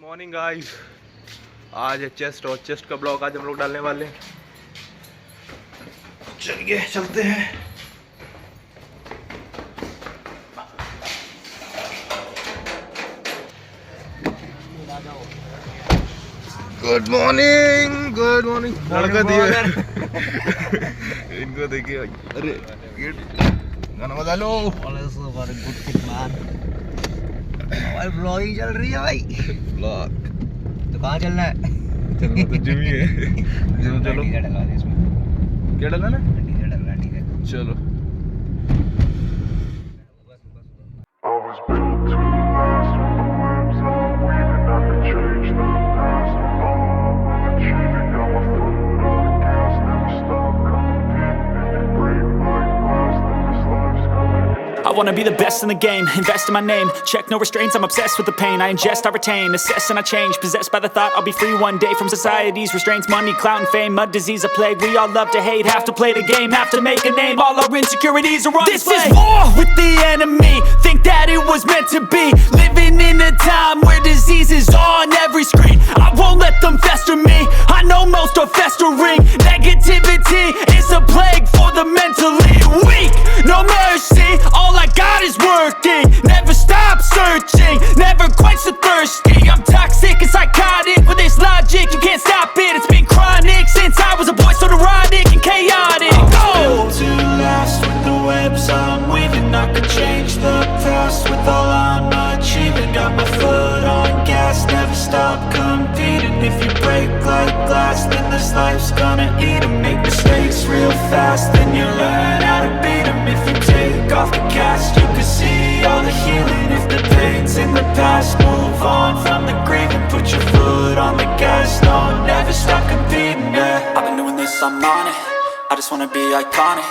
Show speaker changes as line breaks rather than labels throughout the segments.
Morning guys, आज है chest और चेस्ट का ब्लॉग आज हम लोग डालने वाले हैं। चलिए चलते हैं। Good morning, good morning. लड़का दिए इनको देखिए। अरे गाना बजा लो।
भाई ब्लॉगिंग चल रही है भाई।
ब्लॉग
तो कहाँ चलना है?
चलना तो जिम ही है। जिम चलो।
डीजे डलवा दे इसमें।
क्या डलना है?
डीजे डलवा डीजे।
चलो।
I wanna be the best in the game, invest in my name, check no restraints, I'm obsessed with the pain, I ingest, I retain, assess and I change, possessed by the thought I'll be free one day from society's restraints, money, clout and fame, mud, disease, a plague, we all love to hate, have to play the game, have to make a name, all our insecurities are on display. This is war with the enemy, think that it was meant to be, living in a time where disease is on every screen, I won't let them fester me, I know most are festering, negativity is a plague for the mentally weak, no mercy, all I got is working, never stop searching, never quench the thirsty, I'm toxic and psychotic, with this logic, you can't stop it, it's been chronic, since I was a boy, so neurotic and chaotic. I'm built to last with the webs I'm weaving, I could change the past with all I'm achieving, got my foot on gas, never stop competing, if you break like glass, then this life's gonna eat 'em, make mistakes real fast, then you learn how to beat 'em, if you take off the cast, you can see all the healing, if the pain's in the past, move on from the grave and put your foot on the gas, no, never stop competing, yeah. I've been doing this, I'm on it, I just wanna be iconic,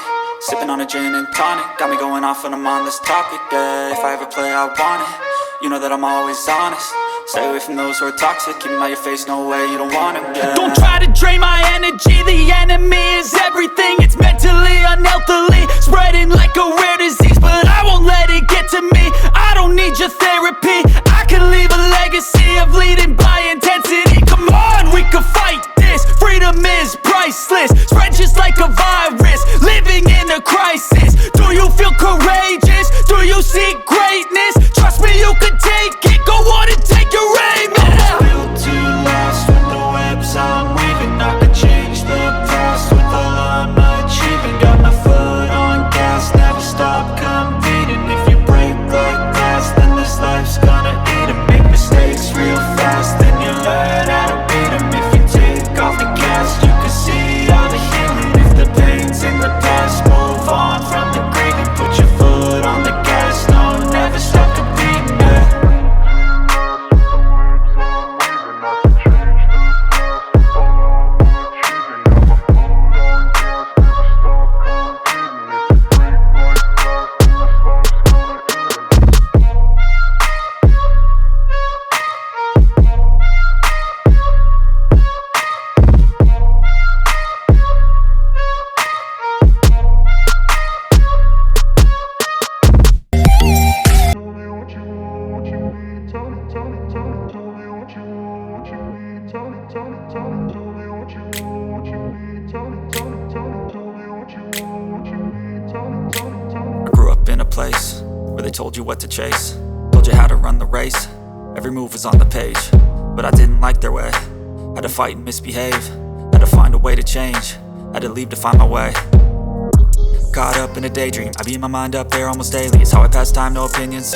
sipping on a gin and tonic, got me going off when I'm on this topic, yeah. If I ever play, I want it, you know that I'm always honest, stay away from those who are toxic, keep them out your face, no way, you don't want it, yeah. Don't try to drain my energy, the enemy is everything, it's mentally, unhealthily, spreading like a rare disease, but I won't let it get to me, I don't need your therapy, I can leave a legacy of leading by intensity, come on, we can fight this, freedom is priceless, spread just like a virus, living in a crisis, do you feel courageous, do you seek greatness, trust me you can take it, go on and take your aim, yeah. I'm built to last with the webs I'm weaving, I could change the past with all I'm achieving, got my foot on gas, never stop competing, if you break like glass, then this life's gonna eat 'em, make mistakes real fast, then you learn how to beat 'em, if you take off the cast, you can see all the healing, if the pain's in the past, move on from the grave and put your foot on the gas, no, never stop competing, yeah. I grew up in a place where they told you what to chase, told you how to run the race, every move was on the page, but I didn't like their way, had to fight and misbehave, had to find a way to change, had to leave to find my way. Caught up in a daydream, I beat my mind up there almost daily, it's how I pass time, no opinions.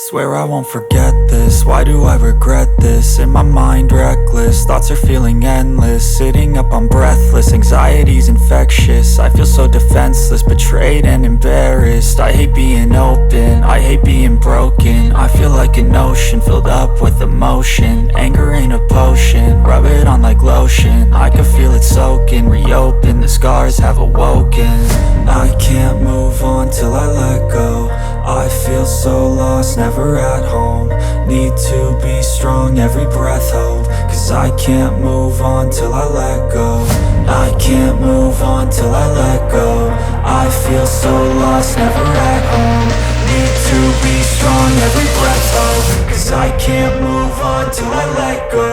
Swear I won't forget this, why do I regret this? In my mind reckless, thoughts are feeling endless, sitting up I'm breathless, anxiety's infectious, I feel so defenseless, betrayed and embarrassed, I hate being open, I hate being broken, I feel like an ocean filled up with emotion, anger ain't a potion, rub it on like lotion, I can feel it soaking, reopen, the scars have awoken, I can't move on till I let go, I feel so lost, never at home,
Need to be strong, every breath hold. Cause I can't move on till I let go. I can't move on till I let go. I feel so lost, never at home. Need to be strong, every breath hold. Cause I can't move on till I let go.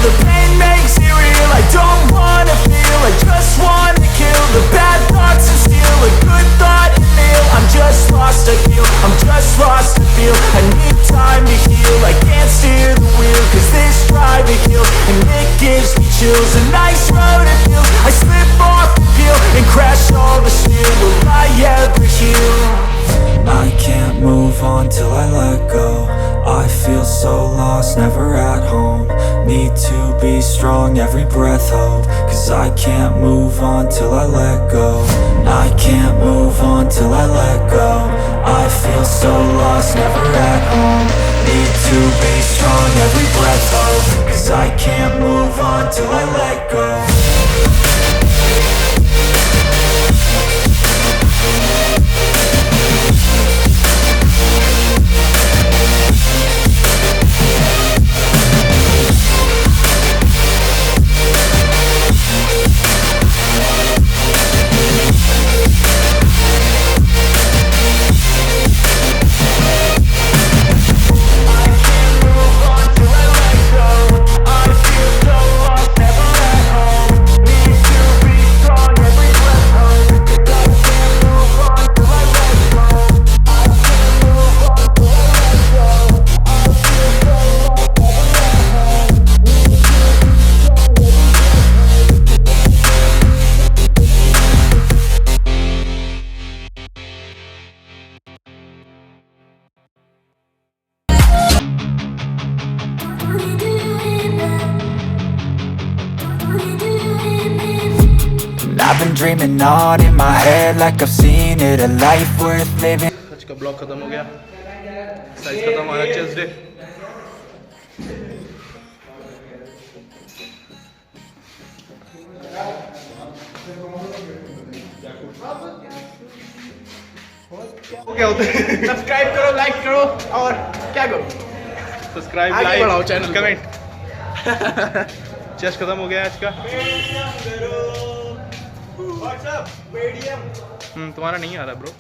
The pain makes it real. I don't wanna feel, I just wanna kill the bad thoughts and steal a good thought and live. I'm just lost, I feel, I'm just lost, I feel. I need time to heal, I can't steer the wheel. Cause this drive it kills, and it gives me chills. A nice road it feels, I slip off the peel and crash all the steel. Will I ever heal?
I can't move on till I let go. I feel so lost, never at home. Need to be strong, every breath hold. Cause I can't move on till I let go. I can't move on till I let go. I feel so lost, never at home. Need to be strong, every breath hold. Cause I can't move on till I let go. I've been dreaming on in my head like I've seen it. A life worth living.
आज का blog खत्म हो गया, size खत्म हमारा chest day. क्या होता है?
सब्सक्राइब करो, लाइक करो और क्या करो?
सब्सक्राइब,
आगे
लाइक,
बढ़ाओ चैनल को।
कमेंट। चेस्ट खत्म हो गया आज का। तुम्हारा नहीं आ रहा ब्रो।